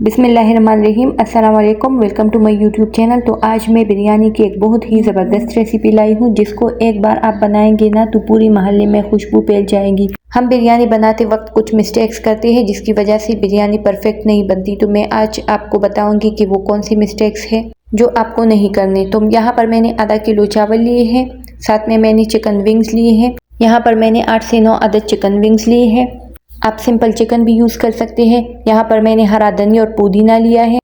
बिस्मिल्लाहिर्रहमानिर्रहीम। अस्सलाम वालेकुम, welcome to my YouTube channel. तो आज मैं बिरयानी की एक बहुत ही ज़बरदस्त रेसिपी लाई हूँ जिसको एक बार आप बनाएंगे ना तो पूरी मोहल्ले में खुशबू फैल जाएगी। हम बिरयानी बनाते वक्त कुछ मिस्टेक्स करते हैं जिसकी वजह से बिरयानी परफेक्ट नहीं बनती। तो मैं आज आपको बताऊंगी कि वो कौन सी मिस्टेक्स है जो आपको नहीं करनी। तो यहाँ पर मैंने आधा किलो चावल लिए हैं, साथ में मैंने चिकन विंग्स लिए हैं। यहाँ पर मैंने 8 से 9 अदद चिकन विंग्स लिए हैं। आप सिंपल चिकन भी यूज़ कर सकते हैं। यहाँ पर मैंने हरा धनिया और पुदीना लिया है।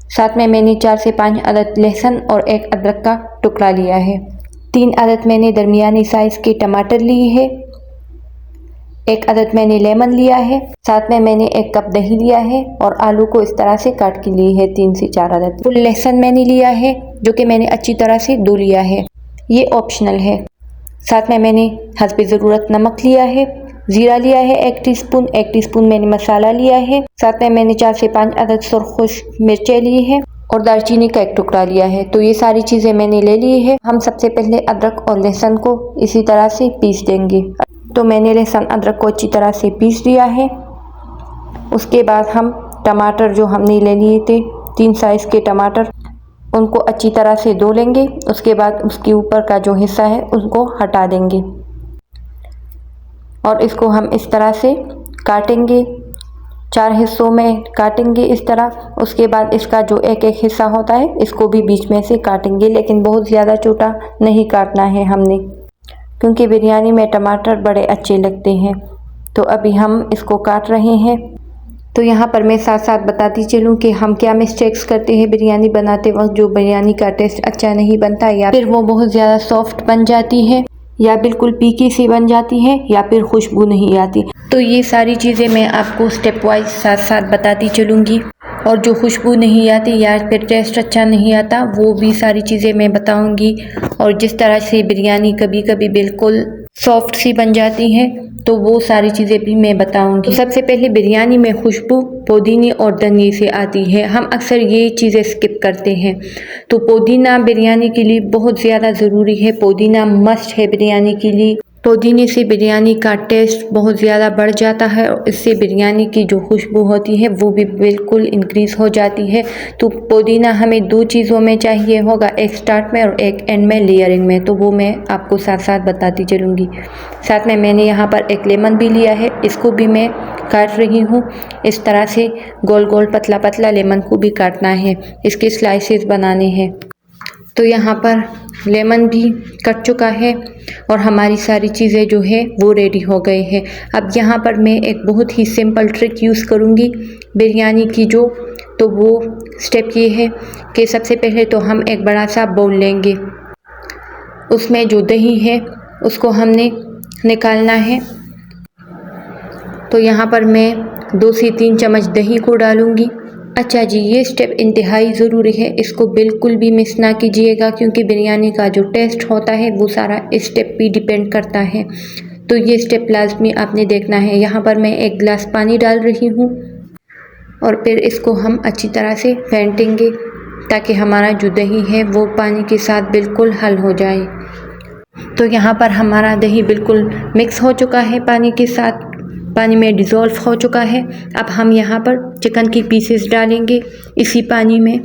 साथ में मैंने 4 से 5 अदद लहसुन और 1 अदरक का टुकड़ा लिया है। 3 अदद मैंने दरमियानी साइज़ के टमाटर लिए हैं। 1 अदद मैंने लेमन लिया है। साथ में मैंने 1 कप दही लिया है और आलू को इस तरह से काट के लिए है 3 से 4 अदद। फुल लहसुन मैंने लिया है जो कि मैंने अच्छी तरह से धो लिया है, ये ऑप्शनल है। साथ में मैंने हस्बे ज़रूरत नमक लिया है। ज़ीरा लिया है 1 टीस्पून, 1 टीस्पून मैंने मसाला लिया है। साथ में मैंने 4 से 5 अदद सुर्ख खुश्क मिर्चें ली हैं और दालचीनी का 1 टुकड़ा लिया है। तो ये सारी चीज़ें मैंने ले ली है। हम सबसे पहले अदरक और लहसुन को इसी तरह से पीस देंगे। तो मैंने लहसुन अदरक को अच्छी तरह से पीस लिया है। उसके बाद हम टमाटर जो हमने ले लिए थे 3 साइज़ के टमाटर, उनको अच्छी तरह से धो लेंगे। उसके बाद उसके ऊपर का जो हिस्सा है उसको हटा देंगे और इसको हम इस तरह से काटेंगे, 4 हिस्सों में काटेंगे इस तरह। उसके बाद इसका जो एक एक हिस्सा होता है इसको भी बीच में से काटेंगे, लेकिन बहुत ज़्यादा छोटा नहीं काटना है हमने, क्योंकि बिरयानी में टमाटर बड़े अच्छे लगते हैं। तो अभी हम इसको काट रहे हैं। तो यहाँ पर मैं साथ साथ बताती चलूँ कि हम क्या मिस्टेक्स करते हैं बिरयानी बनाते वक्त, जो बिरयानी का टेस्ट अच्छा नहीं बनता, या फिर वो बहुत ज़्यादा सॉफ्ट बन जाती है, या बिल्कुल पीकी सी बन जाती है, या फिर खुशबू नहीं आती। तो ये सारी चीज़ें मैं आपको स्टेप वाइज साथ साथ बताती चलूँगी। और जो खुशबू नहीं आती या फिर टेस्ट अच्छा नहीं आता वो भी सारी चीज़ें मैं बताऊँगी। और जिस तरह से बिरयानी कभी कभी बिल्कुल सॉफ्ट सी बन जाती है तो वो सारी चीज़ें भी मैं बताऊंगी। तो सबसे पहले बिरयानी में खुशबू पुदीने और धनिए से आती है। हम अक्सर ये चीज़ें स्किप करते हैं। तो पुदीना बिरयानी के लिए बहुत ज़्यादा ज़रूरी है। पुदीना मस्ट है बिरयानी के लिए। पुदीने से बिरयानी का टेस्ट बहुत ज़्यादा बढ़ जाता है और इससे बिरयानी की जो खुशबू होती है वो भी बिल्कुल इंक्रीज़ हो जाती है। तो पुदीना हमें 2 चीज़ों में चाहिए होगा, एक स्टार्ट में और एक एंड में लेयरिंग में। तो वो मैं आपको साथ साथ बताती चलूँगी। साथ में मैंने यहाँ पर 1 लेमन भी लिया है, इसको भी मैं काट रही हूँ। इस तरह से गोल गोल पतला पतला लेमन को भी काटना है, इसके स्लाइसेस बनाने हैं। तो यहाँ पर लेमन भी कट चुका है और हमारी सारी चीज़ें जो है वो रेडी हो गए हैं। अब यहाँ पर मैं एक बहुत ही सिंपल ट्रिक यूज़ करूँगी बिरयानी की जो, तो वो स्टेप ये है कि सबसे पहले तो हम एक बड़ा सा बाउल लेंगे, उसमें जो दही है उसको हमने निकालना है। तो यहाँ पर मैं 2 से 3 चम्मच दही को डालूँगी। अच्छा जी, ये स्टेप इंतहाई ज़रूरी है, इसको बिल्कुल भी मिस ना कीजिएगा, क्योंकि बिरयानी का जो टेस्ट होता है वो सारा इस स्टेप पे डिपेंड करता है। तो ये स्टेप लाजमी आपने देखना है। यहाँ पर मैं 1 गिलास पानी डाल रही हूँ और फिर इसको हम अच्छी तरह से फेंटेंगे ताकि हमारा जो दही है वो पानी के साथ बिल्कुल हल हो जाए। तो यहाँ पर हमारा दही बिल्कुल मिक्स हो चुका है, पानी के साथ पानी में डिज़ोल्व हो चुका है। अब हम यहाँ पर चिकन की पीसेस डालेंगे इसी पानी में,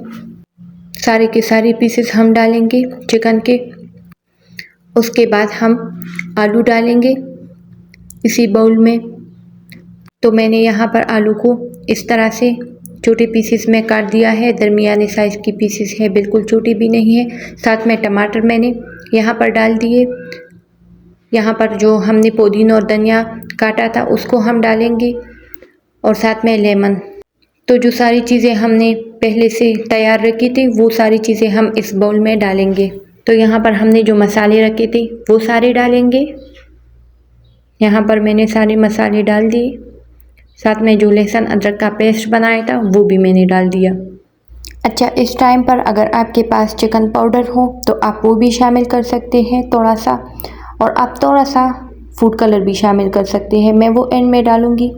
सारे के सारे पीसेस हम डालेंगे चिकन के। उसके बाद हम आलू डालेंगे इसी बाउल में। तो मैंने यहाँ पर आलू को इस तरह से छोटे पीसेस में काट दिया है, दरमियाने साइज़ की पीसेस है, बिल्कुल छोटी भी नहीं है। साथ में टमाटर मैंने यहाँ पर डाल दिए। यहाँ पर जो हमने पुदीना और धनिया काटा था उसको हम डालेंगे और साथ में लेमन। तो जो सारी चीज़ें हमने पहले से तैयार रखी थी वो सारी चीज़ें हम इस बाउल में डालेंगे। तो यहाँ पर हमने जो मसाले रखे थे वो सारे डालेंगे। यहाँ पर मैंने सारे मसाले डाल दिए। साथ में जो लहसुन अदरक का पेस्ट बनाया था वो भी मैंने डाल दिया। अच्छा, इस टाइम पर अगर आपके पास चिकन पाउडर हो तो आप वो भी शामिल कर सकते हैं थोड़ा सा, और आप थोड़ा सा फूड कलर भी शामिल कर सकते हैं। मैं वो एंड में डालूँगी।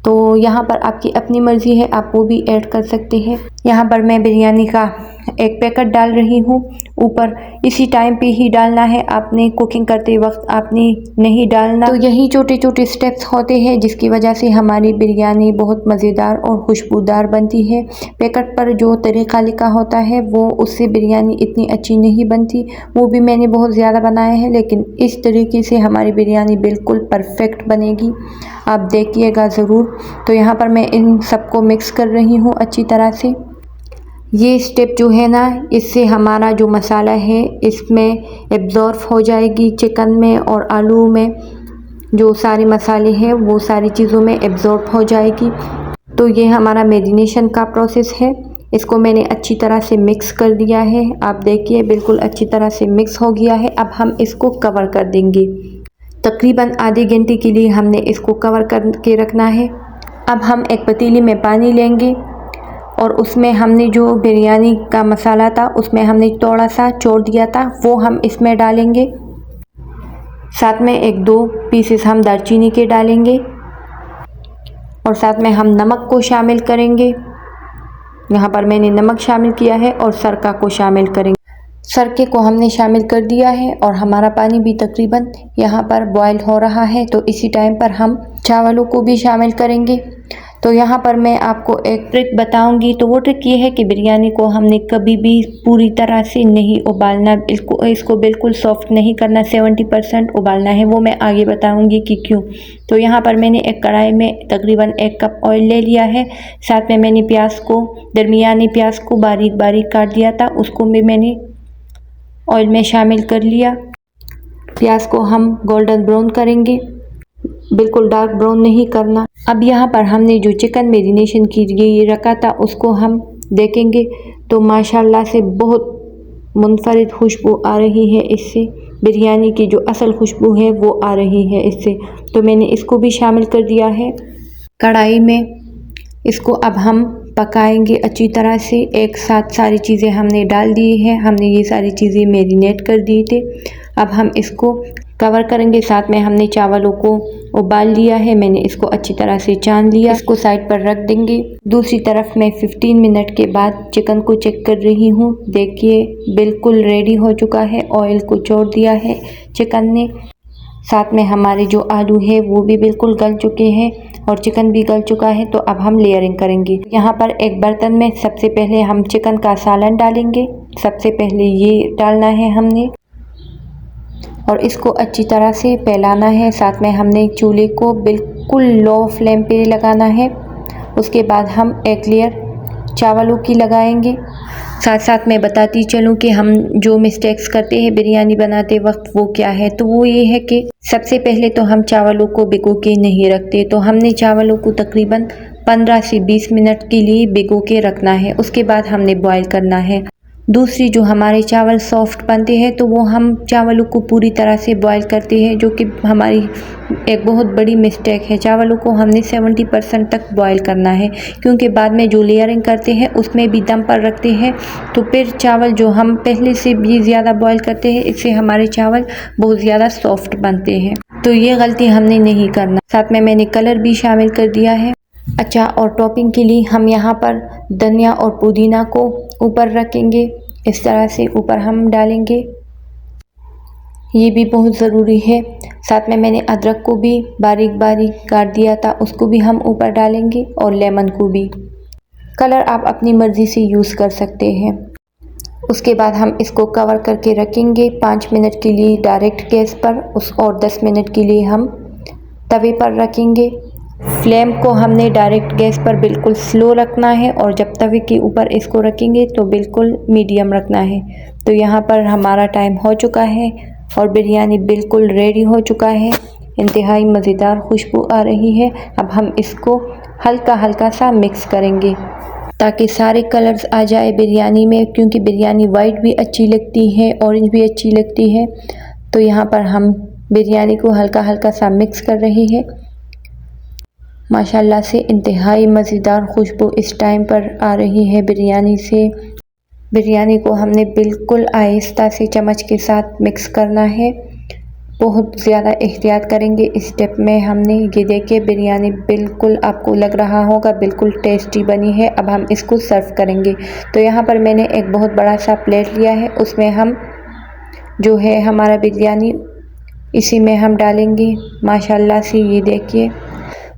तो यहाँ पर आपकी अपनी मर्ज़ी है, आप वो भी ऐड कर सकते हैं। यहाँ पर मैं बिरयानी का 1 पैकेट डाल रही हूँ। ऊपर इसी टाइम पे ही डालना है, आपने कुकिंग करते वक्त आपने नहीं डालना। तो यही छोटे छोटे स्टेप्स होते हैं जिसकी वजह से हमारी बिरयानी बहुत मज़ेदार और खुशबूदार बनती है। पैकेट पर जो तरीक़ा लिखा होता है वो उससे बिरयानी इतनी अच्छी नहीं बनती, वो भी मैंने बहुत ज़्यादा बनाया है, लेकिन इस तरीके से हमारी बिरयानी बिल्कुल परफेक्ट बनेगी, आप देखिएगा ज़रूर। तो यहाँ पर मैं इन सबको मिक्स कर रही हूँ अच्छी तरह से। ये स्टेप जो है ना, इससे हमारा जो मसाला है इसमें एब्ज़ॉर्ब हो जाएगी चिकन में, और आलू में जो सारे मसाले हैं वो सारी चीज़ों में एब्ज़ॉर्ब हो जाएगी। तो ये हमारा मैरिनेशन का प्रोसेस है। इसको मैंने अच्छी तरह से मिक्स कर दिया है, आप देखिए बिल्कुल अच्छी तरह से मिक्स हो गया है। अब हम इसको कवर कर देंगे, तकरीबन आधे घंटे के लिए हमने इसको कवर करके रखना है। अब हम एक पतीली में पानी लेंगे और उसमें हमने जो बिरयानी का मसाला था उसमें हमने थोड़ा सा छोड़ दिया था, वो हम इसमें डालेंगे। साथ में 1-2 पीसेस हम दालचीनी के डालेंगे और साथ में हम नमक को शामिल करेंगे। यहाँ पर मैंने नमक शामिल किया है और सरका को शामिल करेंगे। सरके को हमने शामिल कर दिया है और हमारा पानी भी तकरीबन यहाँ पर बॉयल हो रहा है। तो इसी टाइम पर हम चावलों को भी शामिल करेंगे। तो यहाँ पर मैं आपको एक ट्रिक बताऊंगी। तो वो ट्रिक ये है कि बिरयानी को हमने कभी भी पूरी तरह से नहीं उबालना, इसको बिल्कुल सॉफ्ट नहीं करना, 70% उबालना है, वो मैं आगे बताऊंगी कि क्यों। तो यहाँ पर मैंने एक कढ़ाई में तकरीबन 1 कप ऑयल ले लिया है। साथ में मैंने प्याज को, दरमियानी प्याज को बारीक बारीक काट दिया था, उसको भी मैंने ऑयल में शामिल कर लिया। प्याज को हम गोल्डन ब्राउन करेंगे, बिल्कुल डार्क ब्राउन नहीं करना। अब यहाँ पर हमने जो चिकन मैरिनेशन के लिए रखा था उसको हम देखेंगे तो माशाल्लाह से बहुत मुनफरिद खुशबू आ रही है इससे, बिरयानी की जो असल खुशबू है वो आ रही है इससे। तो मैंने इसको भी शामिल कर दिया है कढ़ाई में। इसको अब हम पकाएंगे अच्छी तरह से, एक साथ सारी चीज़ें हमने डाल दी है, हमने ये सारी चीज़ें मैरिनेट कर दिए थे। अब हम इसको कवर करेंगे। साथ में हमने चावलों को उबाल लिया है, मैंने इसको अच्छी तरह से छान लिया, इसको साइड पर रख देंगे। दूसरी तरफ मैं 15 मिनट के बाद चिकन को चेक कर रही हूँ, देखिए बिल्कुल रेडी हो चुका है, ऑयल को छोड़ दिया है चिकन ने। साथ में हमारे जो आलू है वो भी बिल्कुल गल चुके हैं और चिकन भी गल चुका है। तो अब हम लेयरिंग करेंगे। यहाँ पर एक बर्तन में सबसे पहले हम चिकन का सालन डालेंगे। सबसे पहले ये डालना है हमने और इसको अच्छी तरह से फैलाना है। साथ में हमने चूल्हे को बिल्कुल लो फ्लेम पे लगाना है। उसके बाद हम एक लेयर चावलों की लगाएंगे। साथ साथ मैं बताती चलूँ कि हम जो मिस्टेक्स करते हैं बिरयानी बनाते वक्त वो क्या है। तो वो ये है कि सबसे पहले तो हम चावलों को भिगो के नहीं रखते। तो हमने चावलों को तकरीबन 15 से 20 मिनट के लिए भिगो के रखना है, उसके बाद हमने बॉईल करना है। दूसरी, जो हमारे चावल सॉफ्ट बनते हैं तो वो हम चावलों को पूरी तरह से बॉईल करते हैं, जो कि हमारी एक बहुत बड़ी मिस्टेक है। चावलों को हमने 70% तक बॉईल करना है, क्योंकि बाद में जो लेयरिंग करते हैं उसमें भी दम पर रखते हैं। तो फिर चावल जो हम पहले से भी ज़्यादा बॉईल करते हैं, इससे हमारे चावल बहुत ज़्यादा सॉफ्ट बनते हैं। तो ये गलती हमने नहीं करना। साथ में मैंने कलर भी शामिल कर दिया है। अच्छा, और टॉपिंग के लिए हम यहाँ पर धनिया और पुदीना को ऊपर रखेंगे, इस तरह से ऊपर हम डालेंगे, ये भी बहुत ज़रूरी है। साथ में मैंने अदरक को भी बारीक बारीक काट दिया था, उसको भी हम ऊपर डालेंगे और लेमन को भी। कलर आप अपनी मर्ज़ी से यूज़ कर सकते हैं। उसके बाद हम इसको कवर करके रखेंगे 5 मिनट के लिए डायरेक्ट गैस पर, और 10 मिनट के लिए हम तवे पर रखेंगे। फ्लेम को हमने डायरेक्ट गैस पर बिल्कुल स्लो रखना है, और जब तवे के ऊपर इसको रखेंगे तो बिल्कुल मीडियम रखना है। तो यहाँ पर हमारा टाइम हो चुका है और बिरयानी बिल्कुल रेडी हो चुका है, इंतहाई मज़ेदार खुशबू आ रही है। अब हम इसको हल्का हल्का सा मिक्स करेंगे ताकि सारे कलर्स आ जाए बिरयानी में, क्योंकि बिरयानी वाइट भी अच्छी लगती है, ऑरेंज भी अच्छी लगती है। तो यहाँ पर हम बिरयानी को हल्का हल्का सा मिक्स कर रहे हैं। माशाल्लाह से इंतहाई मज़ेदार खुशबू इस टाइम पर आ रही है बिरयानी से। बिरयानी को हमने बिल्कुल आहिस्ता से चम्मच के साथ मिक्स करना है, बहुत ज़्यादा एहतियात करेंगे इस स्टेप में हमने। ये देखिए बिरयानी बिल्कुल आपको लग रहा होगा बिल्कुल टेस्टी बनी है। अब हम इसको सर्व करेंगे। तो यहाँ पर मैंने एक बहुत बड़ा सा प्लेट लिया है, उसमें हम जो है हमारा बिरयानी इसी में हम डालेंगे। माशाल्लाह से ये देखिए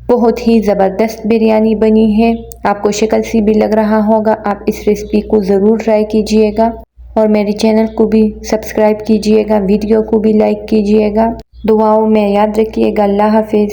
बहुत ही ज़बरदस्त बिरयानी बनी है। आपको शक्ल से भी लग रहा होगा। आप इस रेसिपी को ज़रूर ट्राई कीजिएगा और मेरे चैनल को भी सब्सक्राइब कीजिएगा, वीडियो को भी लाइक कीजिएगा। दुआओं में याद रखिएगा। अल्लाह हाफिज़।